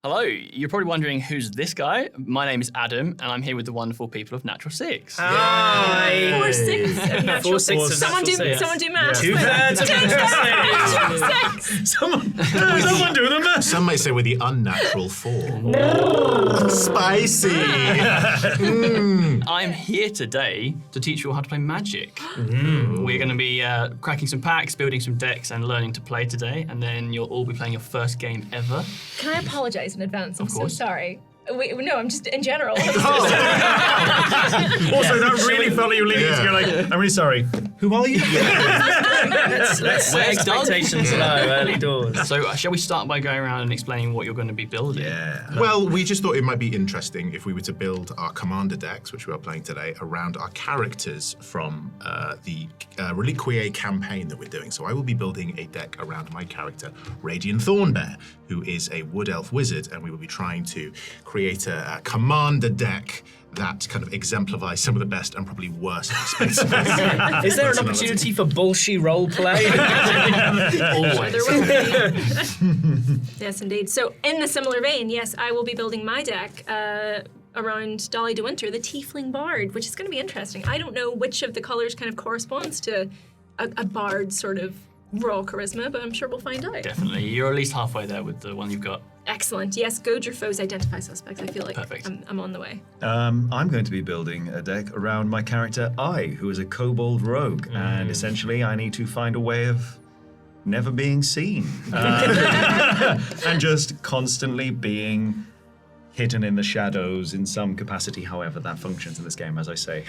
Hello, you're probably wondering who's this guy. My name is Adam, and I'm here with the wonderful people of Natural Six. Hi. 4 6 of natural 6 of Someone do maths. 2/3 of natural 6. Someone do the math. Some might say we're the unnatural 4. Spicy. I'm here today to teach you all how to play Magic. We're going to be cracking some packs, building some decks, and learning to play today, and then you'll all be playing your first game ever. Can I apologize in advance? I'm Of so course. sorry. Wait, no, I'm just in general. Also, that really felt like you were leading to go like, I'm really sorry. Who are you? Let's set expectations low early doors. So shall we start by going around and explaining what you're going to be building? Well, we just thought it might be interesting if we were to build our commander decks, which we are playing today, around our characters from the Reliquiae campaign that we're doing. So I will be building a deck around my character, Radiant Thornbear, who is a wood elf wizard, and we will be trying to create a commander deck that kind of exemplifies some of the best and probably worst aspects of it. Is there an opportunity for bullshit role play? Always. There will be. Yes, indeed. So, in the similar vein, yes, I will be building my deck around Dolly de Winter, the Tiefling Bard, which is going to be interesting. I don't know which of the colors kind of corresponds to a bard sort of raw charisma, but I'm sure we'll find out. Definitely. You're at least halfway there with the one you've got. Excellent. Yes, goad your foes, identify suspects. I feel like Perfect. I'm on the way. I'm going to be building a deck around my character, who is a kobold rogue. And essentially, I need to find a way of never being seen. And just constantly being hidden in the shadows in some capacity, however that functions in this game. As I say,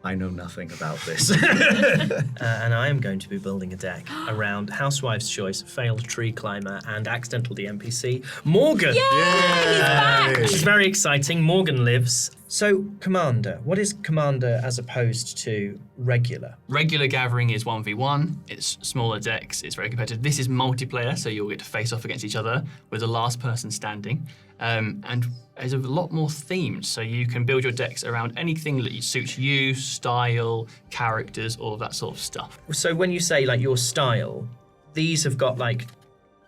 I know nothing about this. And I am going to be building a deck around Housewife's Choice, Failed Tree Climber, and Accidental DMPC, Morgan. Yay! He's back! Which is very exciting. Morgan lives. So, Commander. What is Commander as opposed to regular? Regular gathering is 1v1. It's smaller decks. It's very competitive. This is multiplayer, so you'll get to face off against each other with the last person standing. And there's a lot more themed, so you can build your decks around anything that suits you, style, characters, all of that sort of stuff. So when you say like your style, these have got like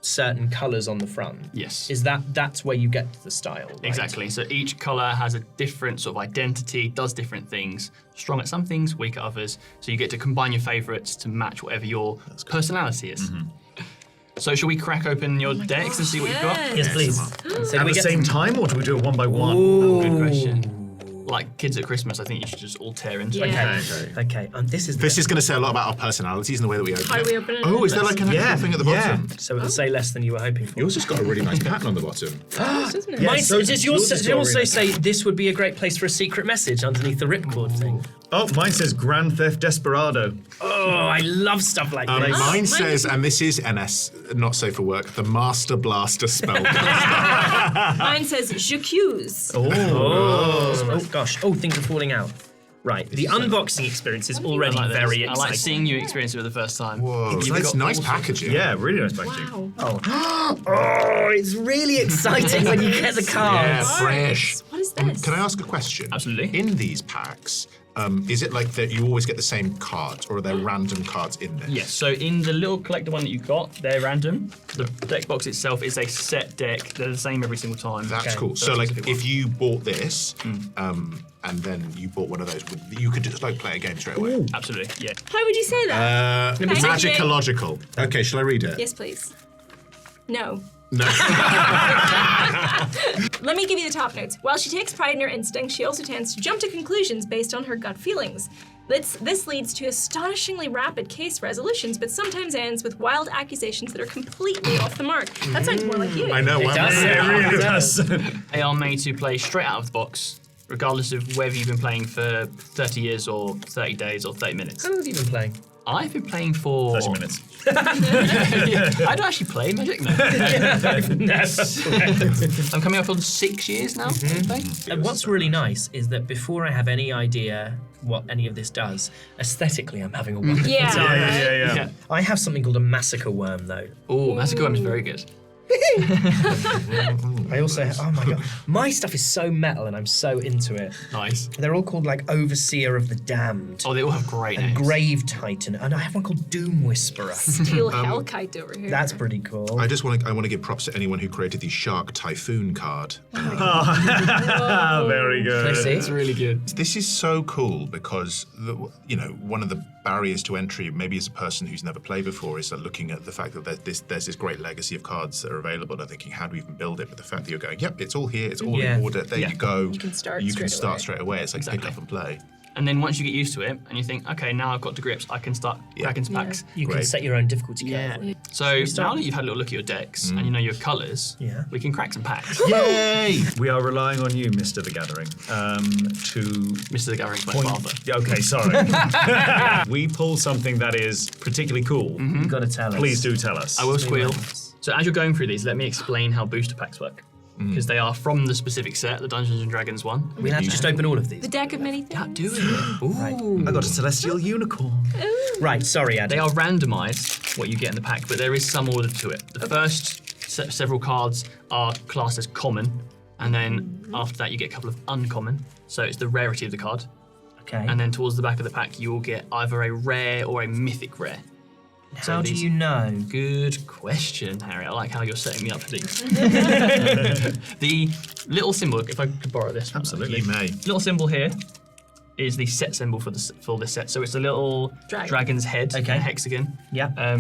certain colours on the front. Yes. Is that's where you get the style, right? Exactly. So each colour has a different sort of identity, does different things, strong at some things, weak at others. So you get to combine your favourites to match whatever your personality is. So shall we crack open your decks and see what you've got? Yes, please. So At we the get same time, or do we do it one by one? Good question. Like kids at Christmas, I think you should just all tear into it. Yeah. Okay, this is This is going to say a lot about our personalities and the way that we open How it. do we open it? Oh, is there like an actual thing at the bottom? so it'll say less than you were hoping for. Yours has got a really nice pattern on the bottom. Isn't it? Mine, so does yours yours has got a also really- say this would be a great place for a secret message underneath the ripcord thing? Oh, mine says Grand Theft Desperado. Oh, I love stuff like this. Mine says, and this is NS, not safe for work, the Master Blaster spell. Mine says j'accuse. Oh gosh. Oh, things are falling out. Right, the unboxing experience is already I like this. very I exciting. like seeing you experience it for the first time. Whoa, You've nice, got nice all packaging. Yeah, really nice packaging. Wow. Oh, it's really exciting when you get the Yeah, cards. fresh. What is this? Can I ask a question? Absolutely. In these packs, is it like that you always get the same cards, or are there random cards in there? Yes, so in the little collector one that you've got, they're random. The deck box itself is a set deck. They're the same every single time. That's Okay. cool. So, That's like, a big if one. you bought this, and then you bought one of those, you could just like play a game straight away. Absolutely, yeah. How would you say that? Uh, Thank you. Magicological. Okay, shall I read it? Yes, please. No. No. Let me give you the top notes. While she takes pride in her instincts, she also tends to jump to conclusions based on her gut feelings. This leads to astonishingly rapid case resolutions, but sometimes ends with wild accusations that are completely off the mark. That sounds more like you. I know. It does. It really does. They are made to play straight out of the box, regardless of whether you've been playing for 30 years or 30 days or 30 minutes. How long have you been playing? I've been playing for 30 minutes. I don't actually play Magic now. I'm coming up on 6 years now. I think. And what's really nice is that before I have any idea what any of this does, aesthetically I'm having a wonderful Yeah. time. Yeah. I have something called a massacre worm though. Oh, Massacre Worm is very good. I also, oh my god, my stuff is so metal and I'm so into it. Nice. They're all called like Overseer of the Damned. Oh, they all have great And names. Grave Titan, and I have one called Doom Whisperer. Steel Hellkite over here. That's pretty cool. I want to give props to anyone who created the Shark Typhoon card. Very good. Can I see? It's really good. This is so cool because one of the barriers to entry, maybe as a person who's never played before, is looking at the fact that there's this great legacy of cards that are available and thinking, how do we even build it? But the fact that you're going, yep, it's all here, it's all in order. There you go. You can start straight away. It's like pick up and play. And then once you get used to it and you think, okay, now I've got to grips, I can start cracking some packs. You can Great. set your own difficulty Yeah. curve. So start? now that you've had a little look at your decks and you know your colours, we can crack some packs. Yay! We are relying on you, Mr. The Gathering, to Mr. The Gathering's my father. Yeah, okay, sorry. We pull something that is particularly cool. You've got to tell us. Please do tell us. I will squeal. So as you're going through these, let me explain how booster packs work. Because they are from the specific set, the Dungeons and Dragons one. We have to just open all of these. the deck of many things. Do it. Ooh. I got a celestial unicorn. Right, sorry, Adam. They are randomised, what you get in the pack, but there is some order to it. The first several cards are classed as common, and then after that you get a couple of uncommon. So it's the rarity of the card. Okay. And then towards the back of the pack you will get either a rare or a mythic rare. How do you know? Good question, Harry. I like how you're setting me up for these. The little symbol, if I could borrow this. Absolutely. You may. Little symbol here is the set symbol for this set. So it's a little dragon's head, Okay. a hexagon. Yeah.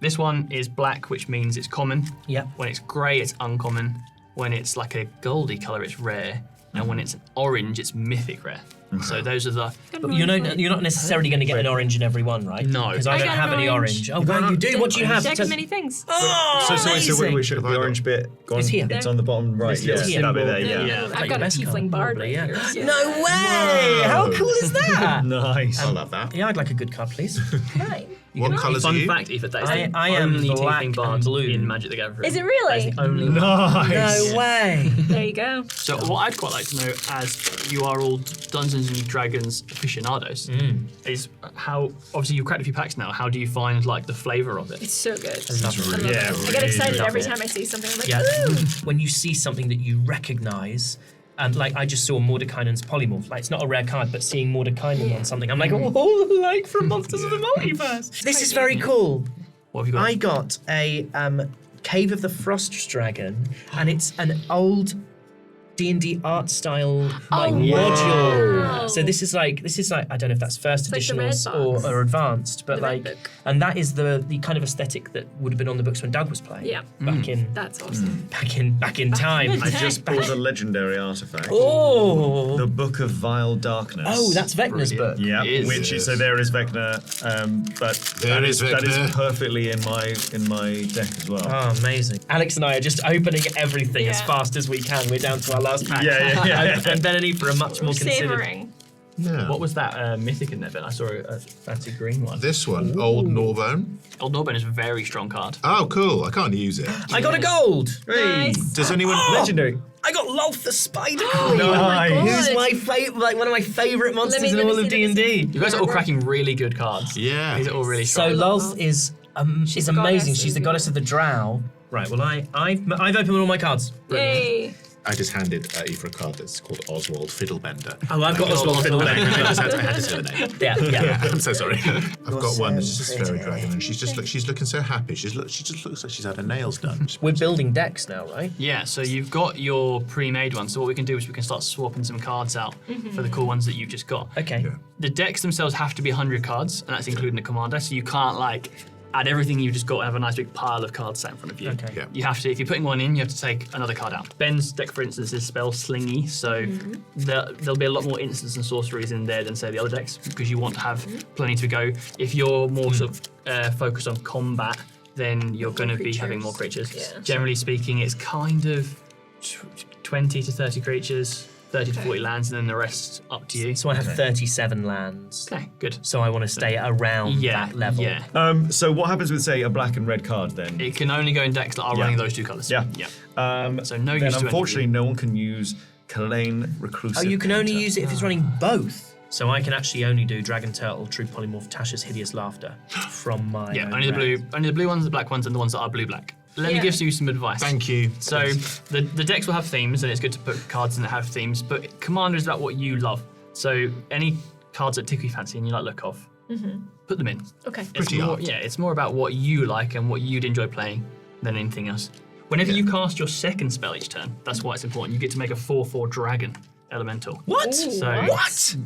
This one is black, which means it's common. Yeah. When it's grey, it's uncommon. When it's like a goldy colour, it's rare. And when it's an orange, it's mythic rare. So those are the... But you're not necessarily going to get an orange in every one, right? No. Because I don't got have an any orange. orange. Oh, wow, you do? What do you have? Deck of many things. Oh, So wait, amazing. the orange bit gone. It's here. It's on the bottom right. This little Yeah, that bit there. symbol. Yeah. I've got a Best tiefling card, bard probably, right yeah. here. No way! How cool is that? Nice. I love that. Yeah, I'd like a good card, please. Right. What colours are Fun you? fact, Aoife, that is the I am only black tiefling and bard blue. in Magic the Gathering. Is it really? That is the only one. Nice. No way. There you go. So what I'd quite like to know, as you are all Dungeons and Dragons aficionados, is how, obviously you've cracked a few packs now, how do you find like the flavour of it? It's so good. I love it. Yeah, I get excited really every love time I see something. I'm like, Yeah. ooh. When you see something that you recognise, and like I just saw Mordekainen's polymorph. Like it's not a rare card, but seeing Mordekainen on something, I'm like, oh, like from Monsters of the Multiverse. This is very cool. What have you got? I got a Cave of the Frost Dragon, and it's an old D&D art style like module. wow. So this is like I don't know if that's first It's edition like the red box. or advanced, but The red like book. and that is the kind of aesthetic that would have been on the books when Doug was playing. Yeah. Back in That's awesome. back in time. I just pulled a legendary artifact. Oh. The Book of Vile Darkness. Oh, that's Vecna's book. Yeah, It is. which is so there is Vecna, but There is that Vecna. is perfectly in my deck as well. Oh, amazing. Alex and I are just opening everything as Yeah. fast as we can. We're down to our last pack. Yeah. And Benny for a much more considered. Savoring. Yeah. What was that mythic in there, Ben? I saw a fancy green one. This one, Old Norvone. Old Norben is a very strong card. Oh, cool. I can't use it. I got a gold. Nice. Does anyone... Legendary. I got Lolth the Spider Oh Queen. my God. Who's my favorite? Like one of my favorite monsters me- in let me all of see, let me D&D. You guys are all cracking really good cards. Yeah. These are all really So strong. Lolth is She's a amazing. goddess, She's the isn't goddess of the Drow. Right. Well, I've opened all my cards. Yay. I just handed Aoife a card that's called Oswald Fiddlebender. Oh, I've got Oswald I Fiddlebender. had to say the name. Yeah. I'm so sorry. I've got one that's just so fairy pretty. dragon, and she's looking so happy. She just looks like she's had her nails done. We're building decks now, right? Yeah, so you've got your pre-made one. So what we can do is we can start swapping some cards out for the cool ones that you've just got. Okay. Yeah. The decks themselves have to be 100 cards, and that's including the commander. So you can't like add everything you've just got and have a nice big pile of cards sat in front of you. Okay. Yeah. You have to, if you're putting one in, you have to take another card out. Ben's deck, for instance, is spell slingy, so there'll be a lot more instants and sorceries in there than say the other decks because you want to have plenty to go. If you're more sort of focused on combat, then you're going to be having more creatures. Yeah. Generally speaking, it's kind of 20 to 30 creatures, 30 to 40 lands, and then the rest up to you. So I have 37 lands. Okay, good. So I want to stay around that level. Yeah. So what happens with say a black and red card then? It can only go in decks that are Yeah. running those two colours. Yeah. Yeah. So then no use to any of unfortunately you. no one can use Kalane Reclusive. Oh, you can only Painter. use it if it's running both. So I can actually only do Dragon Turtle, True Polymorph, Tasha's Hideous Laughter from my Yeah, own only the red. blue ones, the black ones, and the ones that are blue-black. let me give you some advice. Thank you. So the decks will have themes, and it's good to put cards in that have themes. But Commander is about what you love. So any cards that tickle your fancy and you like look of, put them in. Okay. It's Pretty more, art. yeah, it's more about what you like and what you'd enjoy playing than anything else. Whenever you cast your second spell each turn, that's why it's important. You get to make a 4/4 dragon elemental. What? So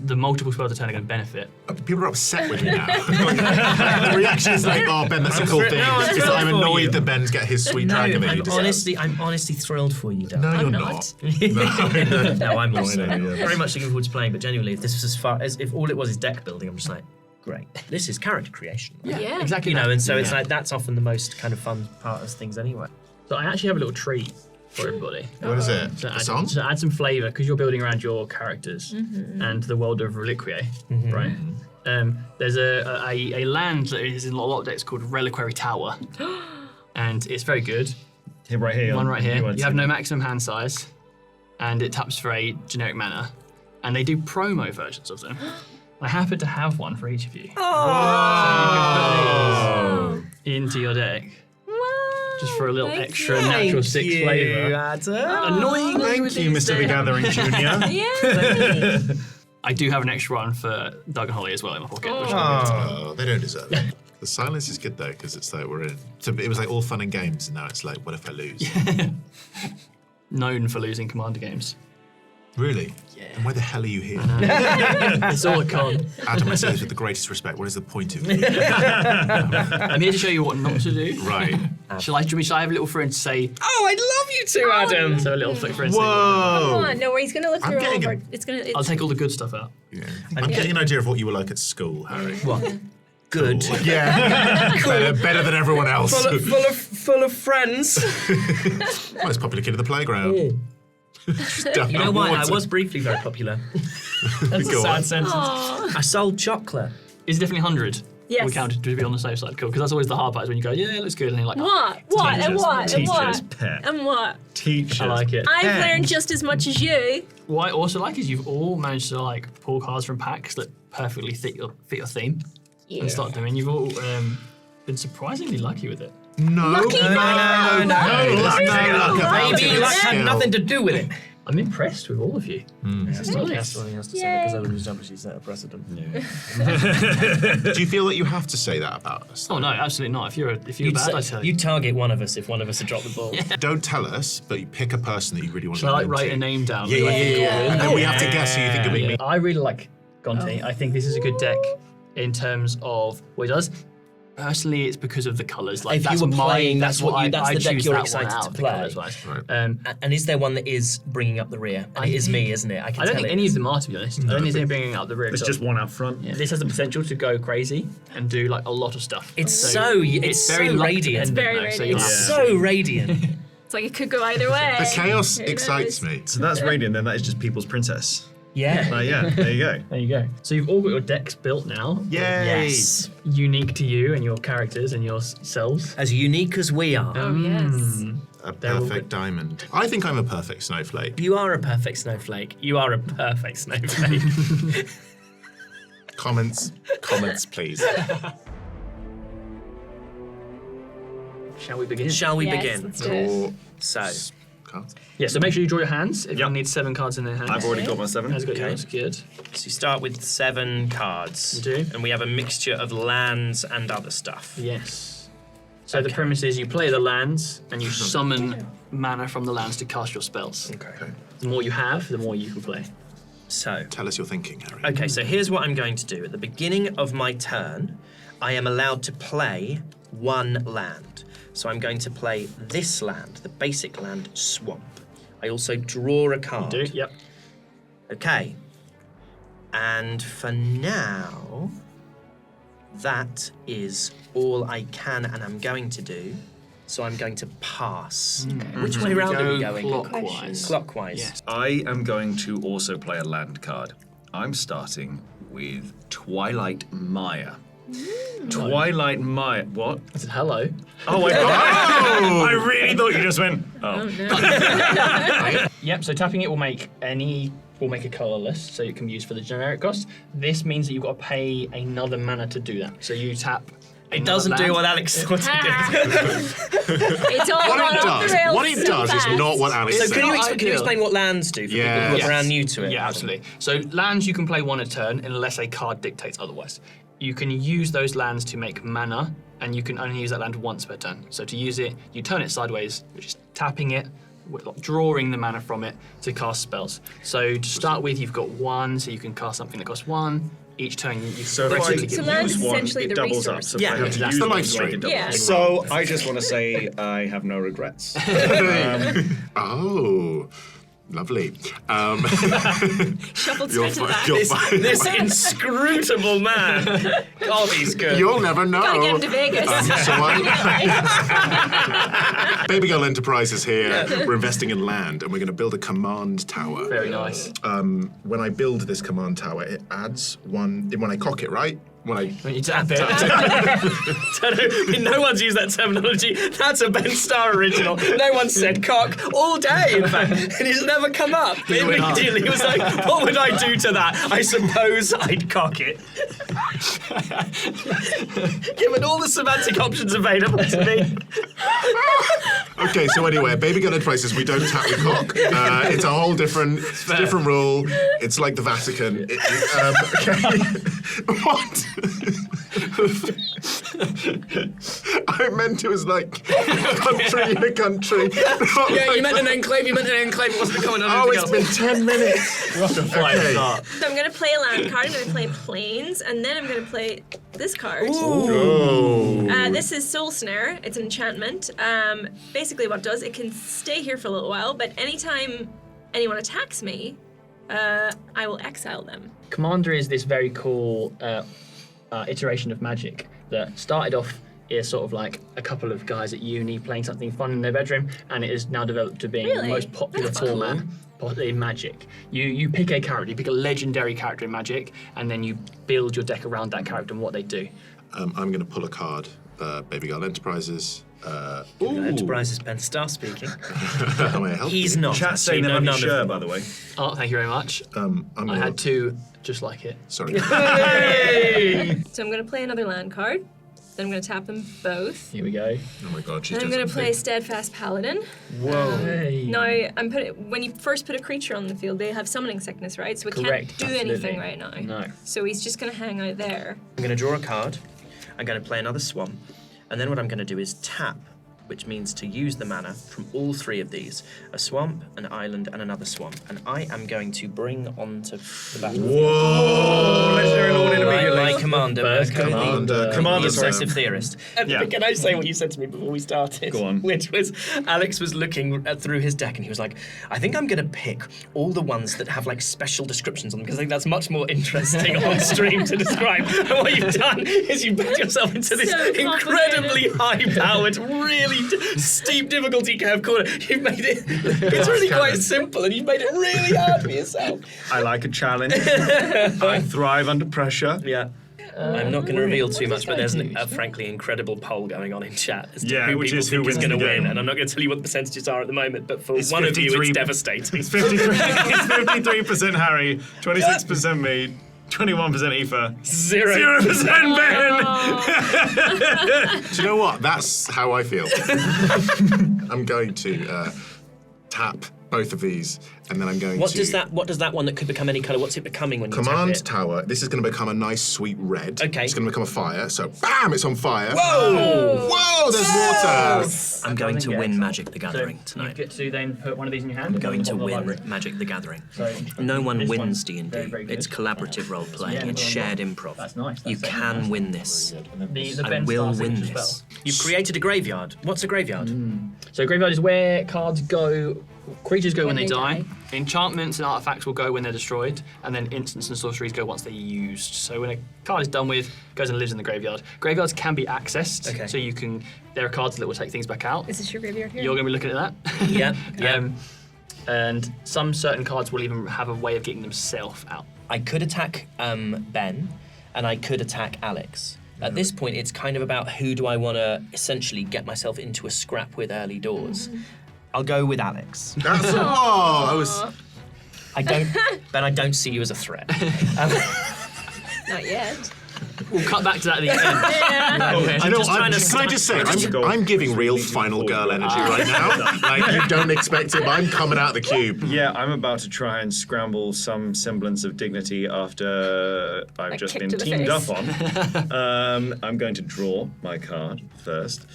the multiple spells a turn are going to benefit. People are upset with me now. The reaction is like, "Oh, Ben, that's a cool thing." I'm It's thrilled I'm for annoyed you. that Ben's get his sweet No, dragon that he deserves. I'm honestly thrilled for you, Dan. No, you're not. not. No, I'm also I know, yeah. very much looking forward to playing. But genuinely, if this was as far as if all it was is deck building, I'm just like, great. This is character creation. Yeah. Exactly. You know, that. and so it's Yeah. like that's often the most kind of fun part of things anyway. So I actually have a little treat for everybody. What is it? To A add, song? to add some flavour, because you're building around your characters and the world of Reliquie, right? There's a land that is in a lot of decks called Reliquary Tower, and it's very good. Here, right here. One right here. want You have to- no maximum hand size, and it taps for a generic mana, and they do promo versions of them. I happen to have one for each of you. Oh. Into your deck, Wow. just for a little Thank extra you. natural 6 flavour. Adam. Annoying. Thank you, Mr. the Gathering Junior. Yeah. I do have an extra one for Doug and Holly as well in my pocket. Which Oh, they don't deserve it. The silence is good though, because it's like we're in. So it was like all fun and games, and now it's like, what if I lose? known for losing Commander games. Really? Yeah. And why the hell are you here? It's all a con. Adam, I say this with the greatest respect. What is the point of you? I'm here to show you what not to do. Right. Shall I have a little friend say, Oh, I'd love you to, Adam. so a little flick friend say, Come Whoa. on, no, he's gonna look I'm through all getting of a- our. It's gonna. I'll It's, take all the good stuff out. Yeah. I'm getting an idea of what you were like at school, Harry. What? Good. Yeah. better than everyone else. Full of friends. Most popular kid at the playground. You know why? I was briefly very popular. That's Go a sad on. sentence. Aw. I sold chocolate. Is it definitely 100? Yes. We counted to be on the safe side. Cool. Because that's always the hard part is when you go, yeah, it looks good. And you're like, What? What? And Teachers, what? And teachers, what? pet. And what? Teachers. I like it. I've And- learned just as much as you. What I also like is you've all managed to like pull cards from packs that perfectly fit your theme Yeah. and start doing. You've all been surprisingly lucky with it. No. Lucky No, man. no, No luck about Maybe it. luck It's had skill. nothing to do with it. I'm impressed with all of you. That's nice. what he has to say Yay. because I would establish set a precedent. Do you feel that you have to say that about us? Oh no, absolutely not. If you're bad, I tell you. You'd target one of us if one of us had dropped the ball. Don't tell us, but you pick a person that you really want Shall I to write a name down? Yeah, who I yeah, think yeah. will win? And then we have to guess who you think will beat me. I really like Gonti. I think this is a good deck in terms of what it does. Personally, it's because of the colours. Like If you that's were my, playing, that's that's what what you- that's I the deck choose you're that one excited out, to the play. colours-wise. Right. And is there one that is bringing up the rear? And it is me, isn't it? I can I don't tell think it any is. of them are, to be honest. I don't think they're bringing out the rear. There's so- just one up front. Yeah, this has the potential to go crazy and do like a lot of stuff. It's it's very so luck radiant. dependent, Very though, so radiant. you'll It's have to- so radiant. It's like it could go either way. The chaos Who excites knows? me. So that's radiant, then that is just people's princess. Yeah. Yeah, there you go. There you go. So you've all got your decks built now, Yay! Yes. unique to you and your characters and yourselves. As unique as we are. Oh yes. A They're all perfect diamond. I think I'm a perfect snowflake. You are a perfect snowflake. You are a perfect snowflake. Comments, please. Shall we begin? Shall we Yes, begin? let's do it. Or So, cards. Yeah, so make sure you draw your hands. Everyone Yep. needs 7 cards in their hands. I've already got my 7. Has got Okay. yours. Good. so you start with 7 cards. You do. And we have a mixture of lands and other stuff. Yes. So the premise is you play the lands and you summon mana from the lands to cast your spells. Okay. The more you have, the more you can play. So, Tell us your thinking, Harry. okay, so here's what I'm going to do. At the beginning of my turn, I am allowed to play 1 land. So I'm going to play this land, the basic land, Swamp. I also draw a card. Do? Yep. Okay. And for now, that is all I can and I'm going to do. So I'm going to pass. Which way round are we going? Clockwise. Clockwise. Yes. I am going to also play a land card. I'm starting with Twilight Maya. Twilight Maya. What? I said hello. Oh, I really thought you just went. Oh. Yep, so tapping it will make a colourless, so it can be used for the generic cost. This means that you've got to pay another mana to do that. So you tap It doesn't do what Alex thought it did. It's all What it does is not what Alex So said. can you ideal. explain what lands do for Yeah. people who Yes. are brand new to it? Yeah, absolutely. So lands you can play one a turn unless a card dictates otherwise. You can use those lands to make mana, and you can only use that land once per turn. So to use it, you turn it sideways, which is tapping it, drawing the mana from it to cast spells. So to start with, you've got 1, so you can cast something that costs 1. Each turn, you So if I effectively So get land use is one, essentially it the doubles up. resource. So if Yeah. I have to That's use the one, life it stream. doubles. Yeah. So I just want to say I have no regrets. Oh, lovely. Shuffled You're straight to the back. you're fine. This inscrutable man. God, he's good. You'll never know. Gotta get him to Vegas. So Baby Girl Enterprises here. We're investing in land, and we're going to build a command tower. very nice. When I build this command tower, it adds 1. When I cock it, right? When You tap it. No one's used that terminology. That's a Ben Starr original. No one said cock all day, in fact. And he's never come up. Immediately, he was like, what would I do to that? I suppose I'd cock it. Given all the semantic options available to me. Okay, so anyway, Baby Girl Enterprises, we don't tap the cock. It's a whole different rule. It's like the Vatican. Okay. What? I meant it was like country in a country. Yeah, you meant an enclave, It wasn't coming on Oh, anything it's else. been 10 minutes. Okay. So I'm gonna play a land card, I'm gonna play planes, and then I'm gonna play this card. Oh. This is Soul Snare. It's an enchantment. Basically what it does, it can stay here for a little while, but anytime anyone attacks me, I will exile them. Commander is this very cool iteration of Magic that started off as sort of like a couple of guys at uni playing something fun in their bedroom, and it has now developed to being the Really? most popular That's format in Magic. You pick a character, you pick a legendary character in Magic, and then you build your deck around that character and what they do. I'm going to pull a card. Baby Girl Enterprises. Enterprises, Ben Starr speaking. Am I help? He's not. Chat saying they No, love your none of shirt, them. by the way. Oh, thank you very much. I'm I gonna, had 2 just like it. Sorry. So I'm gonna play another land card. Then I'm gonna tap them both. Here we go. Oh my God, she's Then I'm doing gonna play something. Steadfast Paladin. Whoa. Hey. Now, when you first put a creature on the field, they have summoning sickness, right? So it Correct, can't do absolutely. anything right now. No. So he's just gonna hang out there. I'm going to draw a card. I'm going to play another swamp. And then what I'm going to do is tap, which means to use the mana from all 3 of these. A swamp, an island, and another swamp. And I am going to bring onto the battlefield. Whoa! Legendary Lord in My commander, First Mirko, Commander. Commander, the sorry. obsessive theorist. And Yeah. can I say what you said to me before we started? Go on. Which was, Alex was looking through his deck and he was like, I think I'm going to pick all the ones that have like special descriptions on them because I think that's much more interesting on stream to describe. And what you've done is you've backed yourself into this So incredibly high-powered, really steep difficulty curve corner. You've made it, it's really quite simple and you've made it really hard for yourself. I like a challenge. I thrive under pressure. Yeah. I'm not going to reveal too much, but there's huge? a frankly incredible poll going on in chat as to Yeah, who which people is who think is wins going to the win. game. And I'm not going to tell you what the percentages are at the moment, but for It's one of you, 53 it's devastating. It's 53% Harry, 26% me, 21% Aoife, 0% Ben. Do you know what? That's how I feel. I'm going to tap both of these, and then I'm going What to... does that one that could become any colour, what's it becoming when you Command tap it? tower. This is going to become a nice sweet red. Okay. It's going to become a fire. So, bam! It's on fire. Whoa! Whoa! There's water. I'm going to win Magic the Gathering You tonight. get to then put one of these in your hand. I'm going to Put them on the win library. Magic the Gathering. So, No one this wins one's D&D. very, very good. It's collaborative role playing. Yeah. It's shared improv. That's nice. You That's can nice. win this. The I Ben will Starr win signature this. spell. You've created a graveyard. What's a graveyard? So graveyard is where cards go, creatures go when they die. die. Enchantments and artifacts will go when they're destroyed, and then instants and sorceries go once they're used. So when a card is done with, it goes and lives in the graveyard. Graveyards can be accessed, Okay. so you can. There are cards that will take things back out. Is this your graveyard here? You're going to be looking at that. Yeah, yeah. And some certain cards will even have a way of getting themselves out. I could attack Ben, and I could attack Alex. At this point, it's kind of about who do I want to essentially get myself into a scrap with early doors. I'll go with Alex. That's I was. Ben, I don't see you as a threat. Not yet. We'll cut back to that at the end. I know. just trying to Can I just say, Go I'm giving real final girl energy right now. Like you don't expect it, but I'm coming out of the cube. Yeah, I'm about to try and scramble some semblance of dignity after I've just kick been to the teamed face. up on. I'm going to draw my card first.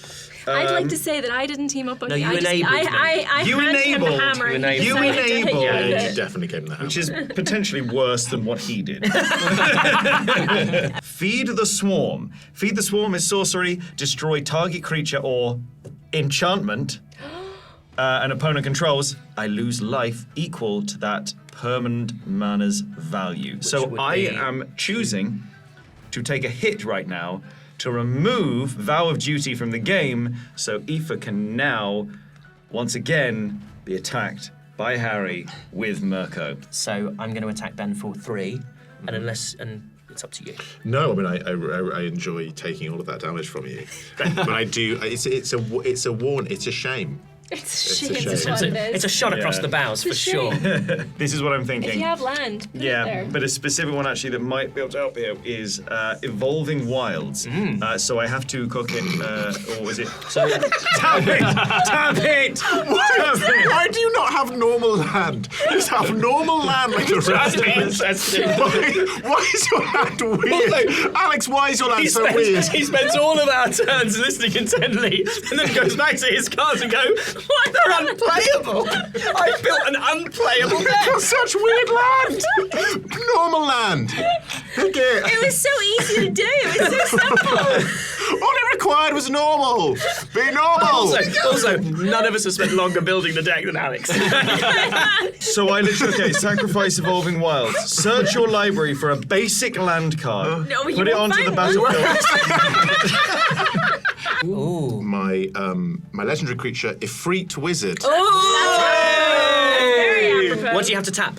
I'd like to say that I didn't team up on No, you. you enabled me. I You handed him the enabled. hammer. You and he enabled. decided to hit enabled. you Yeah, with you it. definitely came to the Which house. is potentially worse than what he did. Feed the Swarm. Feed the Swarm is sorcery, destroy target creature or enchantment an opponent controls. I lose life equal to that permanent mana's value. So would I be- am choosing to take a hit right now to remove Vow of Duty from the game so Aoife can now, once again, be attacked by Harry with Mirko. So I'm going to attack Ben for 3, and it's up to you. No, I mean I enjoy taking all of that damage from you, but I do. It's a shame. It's a a shame. shame. It's what it is. It's a shot across Yeah. the bows for It's a sure. This is what I'm If thinking. you have land, put it Yeah, there. but a specific one actually that might be able to help here is Evolving Wilds. So I have to cook it, or is it? So Tap it! Tap it! Tap it! Why do you not have normal land? Just have normal land like the rest of us. Why is your land weird? Alex, why is your land so weird? he spends all of our turns listening intently, and then goes back to his cards and go, "What? They're unplayable. I built an unplayable deck." That's such weird land. Normal land. Pick it. It was so easy to do. It was so simple. All it required was normal. Be normal. Also, none of us have spent longer building the deck than Alex. So I literally, sacrifice Evolving Wilds. Search your library for a basic land card. No, you Put it won't onto the find one. battlefield. Ooh. My legendary creature, Ifrit Wizard. Very apropos. What do you have to tap?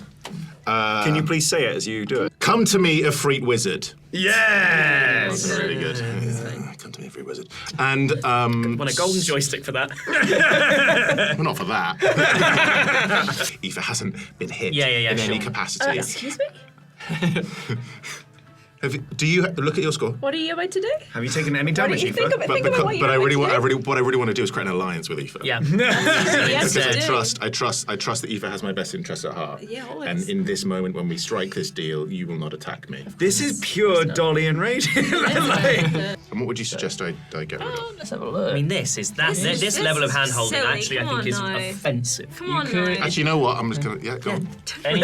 Can you please say it as you do it? Come to me, Ifrit Wizard. Yes! That's really good. Yeah, come to me, Ifrit Wizard. And Want a golden joystick for that? well, not for that. Aoife hasn't been hit Yeah, in any sure. capacity. Excuse me? Do you look at your score? What are you about to do? Have you taken any What do damage, you think Aoife? about, think about what you're I really about want. to do? What I really want to do is create an alliance with Aoife. Yeah. Yes, Because you I do. trust that Aoife has my best interest at heart. Yeah, always. And in this moment, when we strike this deal, you will not attack me. This is pure Dolly and Rage. And what would you suggest I get rid of? Let's have a look. I mean, this This level of is hand holding silly. actually, Come I think, on is now. offensive. Come on could- now. Actually, you know what? I'm just gonna go on. any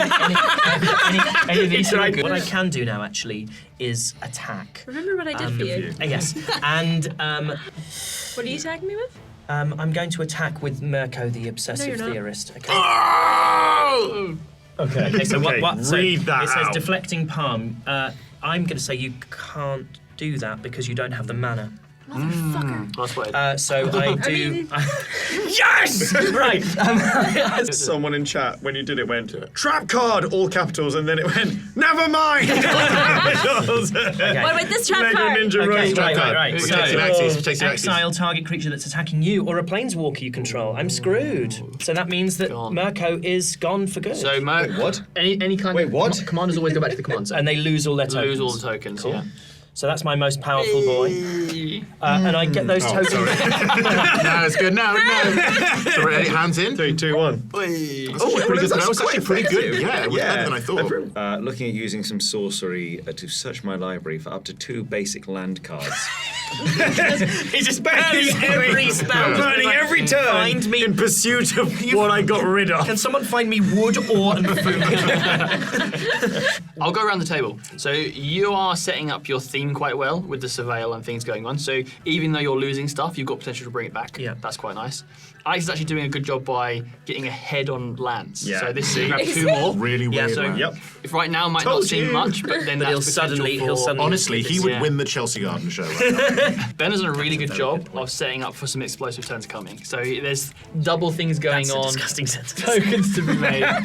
of these So are I, good. what I can do now actually is attack. Remember what I did for you? Yes, and What are you attacking me with? I'm going to attack with Mirko, the obsessive you're not. theorist. Okay. Oh! Okay. So what? So read that it says out. deflecting palm. I'm going to say you can't do that because you don't have the mana. Motherfucker. Last word. So I do. mean- Yes! Right. Someone in chat, when you did it, went, trap card, all capitals, and then it went, never mind! Okay. What about this trap Lego card? Ninja Okay, Rogue. right. We're So, taking axes. We're taking axes. exile target creature that's attacking you or a planeswalker you control. I'm screwed. So that means that Gone. Mirko is gone for good. So Mo, what? Any kind Wait, of what? commanders always go back to the command zone. and they lose all their tokens. lose all the tokens. Yeah. So that's my most powerful boy. And I get those tokens. Sorry. No, it's good. No. So, ready? Hands in. 3, 2, 1. That was actually pretty good. Yeah, it was better than I thought. Looking at using some sorcery to search my library for up to 2 basic land cards. He's just burning every spell. Burning every turn Find me. in pursuit of what I got rid of. Can someone find me wood, ore, and buffoon? I'll go around the table. So you are setting up your theme quite well with the surveil and things going on. So even though you're losing stuff, you've got potential to bring it back. Yeah. That's quite nice. Alex is actually doing a good job by getting ahead on lands. Yeah. So this is grab Is 2 he? more. Really Yeah, weird. so- land. Yep. If right now might Told not seem you. much, but then But that's he'll for- suddenly. Honestly, he would Yeah. win the Chelsea Garden show right now. Ben has done a really good job of setting up for some explosive turns coming. So there's double things going That's a on. disgusting sentence. Tokens to be made. No.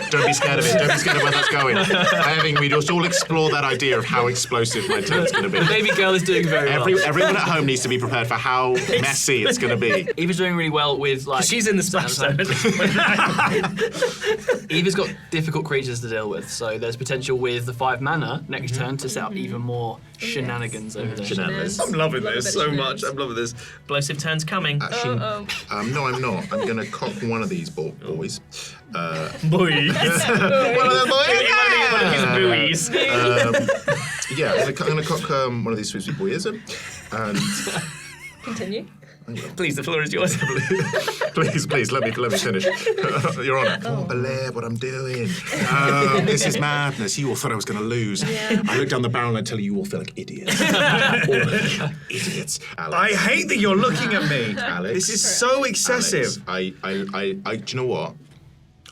Don't be scared of it. Don't be scared of where that's going. I think we just all explore that idea of how explosive my turn's going to be. The baby girl is doing very well. Everyone at home needs to be prepared for how messy it's going to be. Eva's doing really well with like. She's in the splash zone. Eva's got difficult creatures to deal with, so there's potential with the 5 mana next turn to set up even more shenanigans over there. Shenanigans. I'm loving Love a this bit so of much. shenanigans. I'm loving this. Explosive turn's coming. Actually, Uh-oh. no, I'm not. I'm going to cock one of these boys. Boys. One of the boys. One of his buoys. Yeah, I'm going to cock one of these sweet boys, and Continue. Please, the floor is yours. please let me finish. Your Honour, can't believe what I'm doing. This is madness. You all thought I was going to lose. Yeah. I look down the barrel and I tell you, you all feel like idiots. Idiots. Alex. I hate that you're looking at me. Alex. This is so excessive. Alex, do you know what?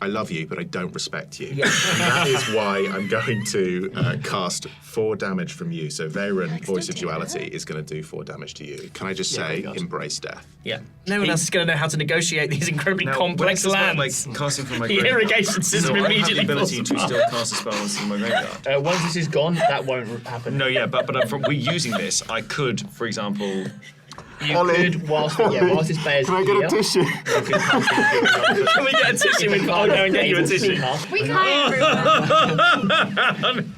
I love you, but I don't respect you. Yeah. And that is why I'm going to cast 4 damage from you. So Varen, Voice of Duality, is going to do 4 damage to you. Can I just say, God. embrace death? Yeah. No one else is going to know how to negotiate these incredibly complex when does lands. that, like, casting from my The graveyard? irrigation system So I immediately have the ability falls to apart. still cast a spell once in my graveyard. Once this is gone, that won't happen. No, yeah, but we're using this. I could, for example. You could, whilst this player's here. tissue? Can we get a tissue? I'll go and get you a tissue. We can't, everyone.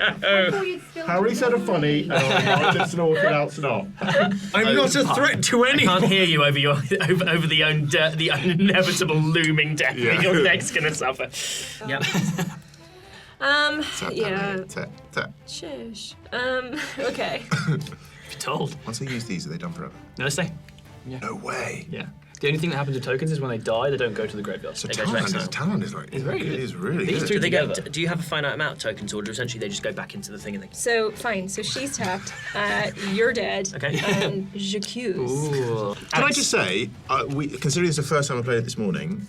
Harry said a funny, and I just an everyone else not. I'm not a threat to I anyone. can't hear you over your over the inevitable looming death that your neck's going to suffer. Yep. Yeah. Shush. Okay. Told. Once I use these, are they done forever? No, they stay. No way. Yeah. The only thing that happens with tokens is when they die, they don't go to the graveyard. So They go to exile. Talent is like, It's very good. It is really These good. two Do they together. do you have a finite amount of tokens, or do essentially they just go back into the thing and they... So, fine. So she's tapped. You're dead. Okay. And j'accuse. Ooh. Can I just say, considering it's the first time I played it this morning,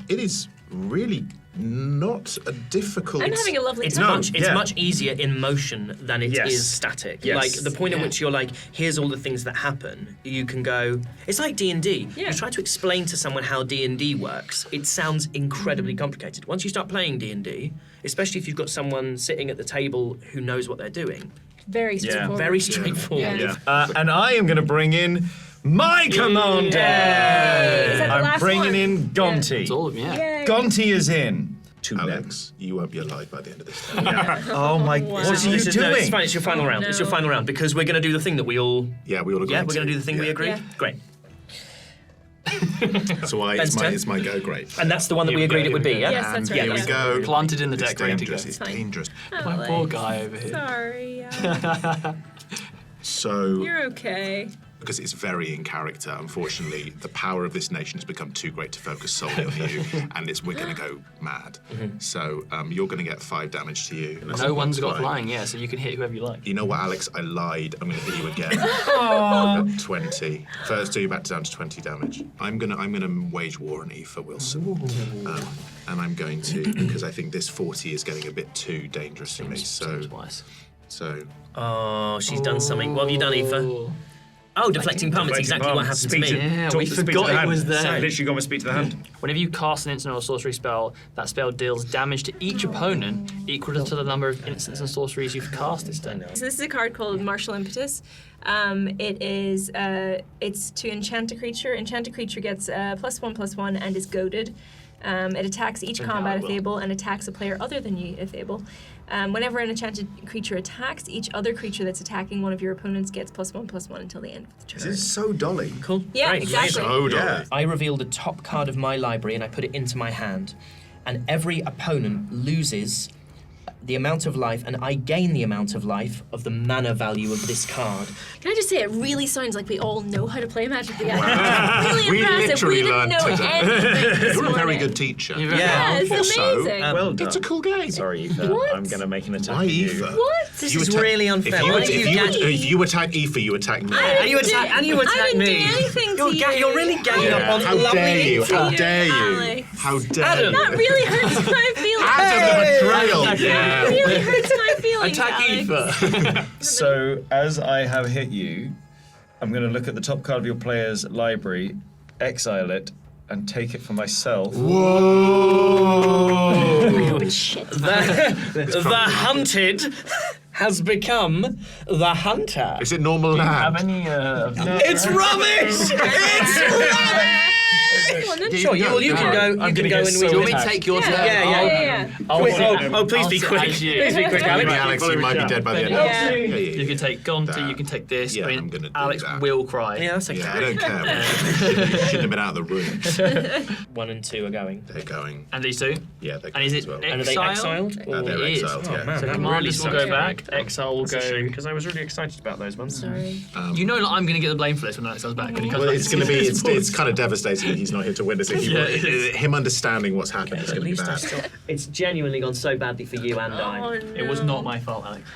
it is really not a difficult. I'm having a lovely It's time. much easier in motion than it is Yes. static. Yes. Like the point at Yeah. which you're like, here's all the things that happen. You can go. It's like D&D. Yeah. You try to explain to someone how D&D works. It sounds incredibly complicated. Once you start playing D&D, especially if you've got someone sitting at the table who knows what they're doing, Very straightforward. very straightforward. Yeah. And I am going to bring in my commander. Is that the I'm last bringing one? in Gonti. It's all of them, yeah. Yay. Gonti is in. 2 Alex, you won't be alive by the end of this time. Oh my! Wow. What are This you is- no, doing? it's fine. It's your final round. It's your no. final round because we're going to do the thing that we all. Yeah, we all agree. Yeah, we're going to do the thing we agreed. Yeah. Great. So Ben's turn. it's my go great. And that's the one that we agreed it would be. Yeah. Yes, that's right. Here we yeah. go. Planted in the It's deck, ready to go. dangerous. It's Fine. dangerous. My poor guy over here. Sorry. So, You're okay. because it's very in character, unfortunately, the power of this nation has become too great to focus solely on you, and we're going to go mad. So, you're going to get 5 damage to you. No one's got Fine. flying, yeah, so you can hit whoever you like. You know what, Alex? I lied. I'm going to hit you again. At 20. First, you're back down to 20 damage. I'm gonna wage war on Aoife Wilson, and I'm going to because I think this 40 is getting a bit too dangerous for me. So, Twice. Oh, she's done something. What have you done, Aoife? Oh, deflecting palm. It's exactly what happened to me. Yeah, Talk we to speak forgot to the it hand. was there. I literally got my speak to the hand. Whenever you cast an instant or sorcery spell, that spell deals damage to each opponent equal to the number of instants and sorceries you've cast this turn. So this is a card called Martial Impetus. It's to enchant a creature. Enchant a creature gets +1/+1 and is goaded. It attacks each combat if able and attacks a player other than you if able. Whenever an enchanted creature attacks, each other creature that's attacking one of your opponents gets +1/+1 until the end of the turn. This is so dolly. Cool. Yeah, Great. exactly. so Yeah. I reveal the top card of my library and I put it into my hand. And every opponent loses the amount of life, and I gain the amount of life of the mana value of this card. Can I just say, it really sounds like we all know how to play Magic the Gathering. Really We impressive. literally We didn't learned know today. anything this You're a very morning. good teacher. You're very Yeah, it's Also, amazing. Well done. It's a cool game. Sorry, Aoife. What? I'm going to make an attack. Why at you. Aoife? What? This You is attack- really unfair. If you, Why if, don't you, you if you attack Aoife, you attack me. And you attack I me. didn't do anything to you. You're really ganging up on How lovely dare you? How you, dare you? Alex. How dare Adam. you? That really hurts my feelings. Adam the betrayal. Hey! Yeah. That really hurts my feelings, Attack Alex. Aoife! So, as I have hit you, I'm going to look at the top card of your player's library, exile it, and take it for myself. Oh, shit. The hunted has become the hunter. Is it normal Have land? any of these? It's rubbish! It's rubbish! Sure, you can go. You can go and Do you want me to attack. take your turn? Yeah. Please be quick. As you. Please be quick, Maybe Alex. Alex, you might be dead by the end. Yeah. You can take Gonti, you can take this. Yeah, I mean, I'm gonna do Alex that. will cry. Yeah, that's okay. Yeah, I don't care. You shouldn't have been out of the room. 1 and 2 are going. They're going. And these two? Yeah, they're And going is as it well. And are they exiled? They're It is. exiled, yeah. man. So That Commanders will really go back, Exile will go. Because I was really excited about those ones. Sorry. You know that I'm going to get the blame for this when Alex comes back. When he comes Well, back it's going to be, it's kind of devastating. He's not here to witness it. Him understanding what's happened is At going to be least I bad. still. It's genuinely gone so badly for you and I. Oh, It was not my fault, Alex.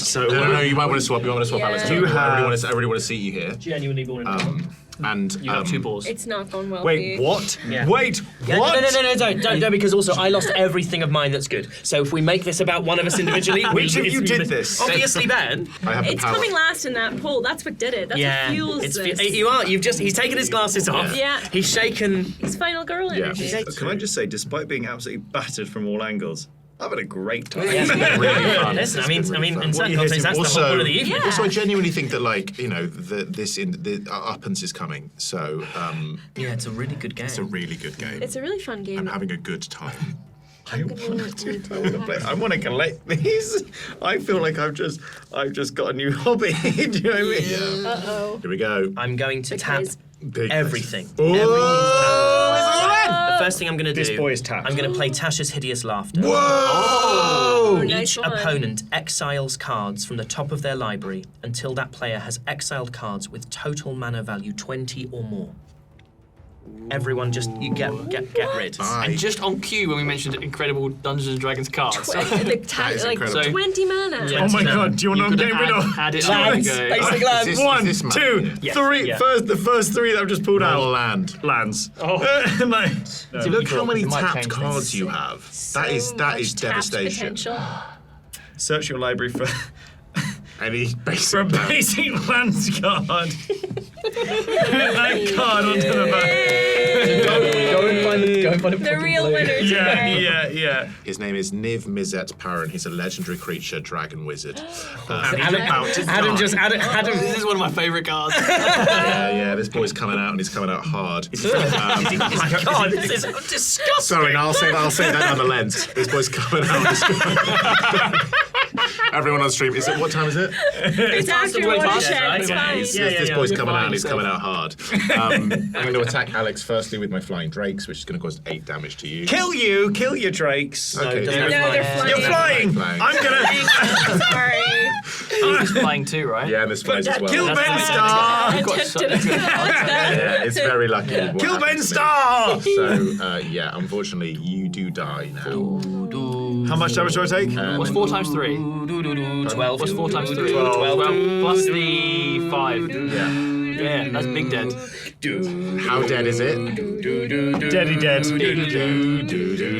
So No, you might want to swap. You might want to swap, Yeah. Alex. Do you I have- really want to see you here. Genuinely born in And You got 2 balls. It's not gone well for wait, you. what? Yeah. Wait, Yeah, what? No, don't, because also I lost everything of mine that's good. So if we make this about one of us individually, Which of you did this? Obviously Ben. I have the It's power. coming last in that poll. That's what did it. That's what fuels it's this. you are. He's taken his glasses off. Yeah. He's shaken. It's final girl Yeah. energy. Can I just say, despite being absolutely battered from all angles, I've had a great time. It's been really fun. Listen, It's I mean, been really fun. in certain you context, hitting? that's the whole point of the evening. Yeah. Also, I genuinely think that, like, you know, the Uppance is coming. So Yeah, it's a really good game. it's a really good game. It's a really fun game. I'm having a good time. I want to play. I want to collect these. I feel like I've just got a new hobby. Do you know what I mean? Yeah. Uh-oh. Here we go. I'm going to tap Because- Big everything. Oh! The first thing I'm going to do. This boy is tapped. I'm going to play Tasha's Hideous Laughter. Whoa! Oh, nice Each one. opponent exiles cards from the top of their library until that player has exiled cards with total mana value 20 or more. Everyone just you get rid. And just on cue when we mentioned incredible Dungeons and Dragons cards. The That is like incredible. 20 mana. Yeah. Oh my god, do you want to know what I'm getting rid of? Add it Lads, on. basic lads. Is One, this man? 2, Yes, 3. yeah. The first 3 that I've just pulled Normal out. land. Lands. Oh. Like, See, look how many It might tapped change cards things. you have. That is So much tapped devastation. potential. search your library for Any for a basic land. basic lands card. Put that card onto the back. Go and find the The real winner today. Yeah. His name is Niv Mizzet Parran. He's a legendary creature, dragon wizard. Adam This is one of my favourite cards. Yeah, this boy's coming out and he's coming out hard. God, this is disgusting. Sorry, no, I'll say that on the lens. This boy's coming out. Everyone on stream, what time is it? It's after the watershed, watershed. right? It's Yeah, fine. This boy's You're coming out fine, and he's so- coming out hard. I'm going to attack Alex firstly with my flying drakes, which is going to cause 8 damage to you. Kill your drakes. Okay. doesn't No, they're flying. You're flying. Flying. I'm gonna Sorry. He's flying too, right? Yeah, this flies as well. kill That's Ben fine. Star. You've got such good cards. Yeah, it's very lucky. what Kill happened Ben to me. Star. So, yeah, unfortunately, you do die now. How much damage do I take? What's 4 times 3? 12. What's 4 times 3? 12. Plus the 5. Yeah, that's big dead. How dead is it? Deady dead.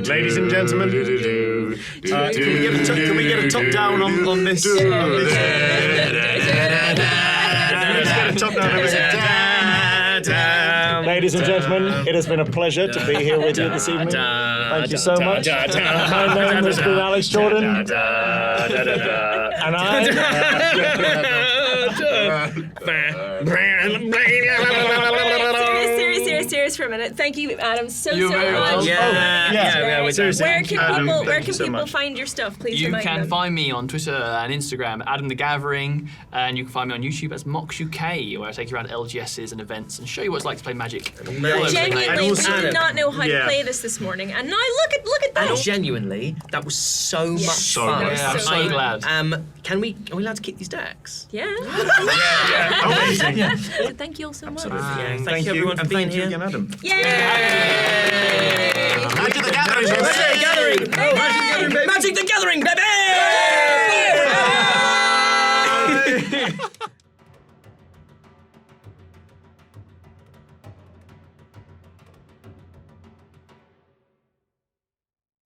Ladies and gentlemen, can we get a top down on this? Let's get a top down on this. Ladies and gentlemen, it has been a pleasure to be here with you this evening. Thank you so much. My name has been Alex Jordan. And Serious for a minute. Thank you, Adam, so You're very much. welcome. Yeah, seriously. Where can Adam, people, thank you so much. find your stuff? Please You remind can them. find me on Twitter and Instagram, Adam the Gathering, and you can find me on YouTube as Mox UK, where I take you around LGSs and events and show you what it's like to play Magic. All over the place. Genuinely, also- we did not know how to Yeah. play this morning, and now look at And that. genuinely, that was so much So fun. much Yeah, I'm so fun. glad. Are we allowed to keep these decks? Yeah. Amazing. So thank you all so much. Yeah, thank you everyone for and being thank you here. again, Adam. Yay! Magic the Gathering.